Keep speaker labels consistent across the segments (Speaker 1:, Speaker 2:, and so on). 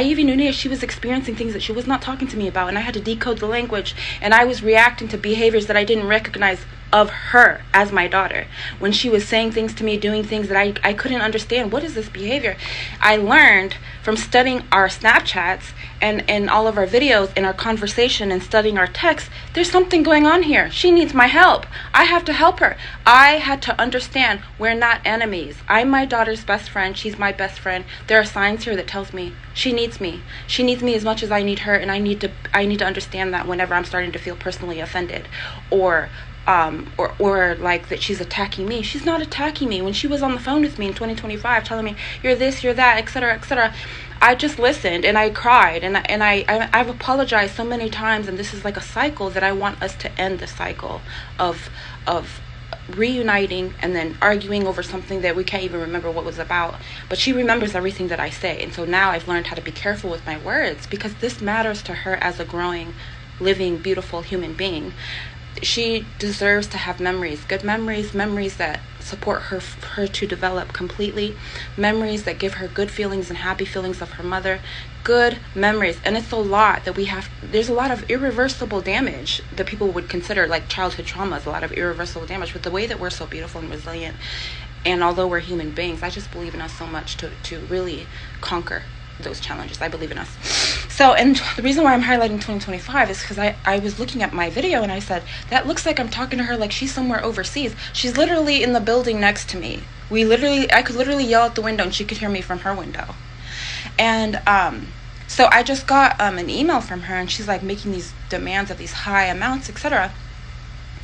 Speaker 1: even knew she was experiencing things that she was not talking to me about, and I had to decode the language, and I was reacting to behaviors that I didn't recognize of her as my daughter. When she was saying things to me, doing things that I couldn't understand. What is this behavior? I learned from studying our Snapchats and all of our videos and our conversation and studying our texts, there's something going on here. She needs my help. I have to help her. I had to understand we're not enemies. I'm my daughter's best friend. She's my best friend. There are signs here that tells me she needs me. She needs me as much as I need her, and I need to understand that whenever I'm starting to feel personally offended or like that she's attacking me. She's not attacking me. When she was on the phone with me in 2025 telling me you're this, you're that, etc., I just listened and I cried and I've apologized so many times, and this is like a cycle that I want us to end, the cycle of reuniting and then arguing over something that we can't even remember what was about, but she remembers everything that I say. And so now I've learned how to be careful with my words, because this matters to her as a growing, living, beautiful human being. She deserves to have memories, good memories, memories that support her to develop completely, memories that give her good feelings and happy feelings of her mother, good memories. And it's a lot that we have. There's a lot of irreversible damage that people would consider like childhood trauma is a lot of irreversible damage, but the way that we're so beautiful and resilient, and although we're human beings, I just believe in us so much to really conquer those challenges. I believe in us. So, and the reason why I'm highlighting 2025 is because I was looking at my video and I said, that looks like I'm talking to her like she's somewhere overseas. She's literally in the building next to me. I could literally yell out the window and she could hear me from her window. And so I just got an email from her, and she's like making these demands of these high amounts, etc.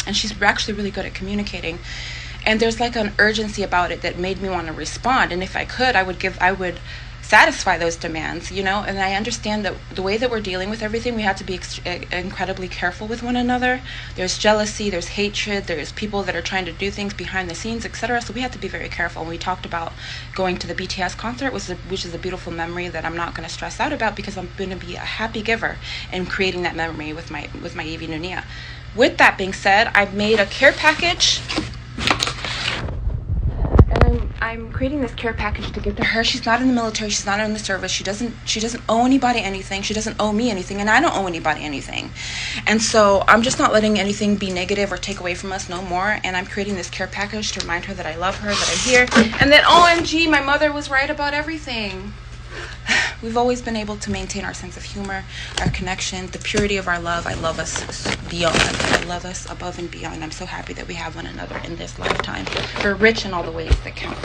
Speaker 1: And she's actually really good at communicating. And there's like an urgency about it that made me want to respond. And if I could, I would satisfy those demands, and I understand that the way that we're dealing with everything, we have to be incredibly careful with one another. There's jealousy, there's hatred, there's people that are trying to do things behind the scenes, etc. So we have to be very careful. And we talked about going to the BTS concert, which is a beautiful memory that I'm not going to stress out about, because I'm going to be a happy giver and creating that memory with my Evie Nunia. With that being said, I've made a care package. I'm creating this care package to give to her. She's not in the military. She's not in the service. She doesn't owe anybody anything. She doesn't owe me anything, and I don't owe anybody anything. And so I'm just not letting anything be negative or take away from us no more. And I'm creating this care package to remind her that I love her, that I'm here, and that OMG, my mother was right about everything. We've always been able to maintain our sense of humor, our connection, the purity of our love. I love us beyond. I love us above and beyond. I'm so happy that we have one another in this lifetime. We're rich in all the ways that count.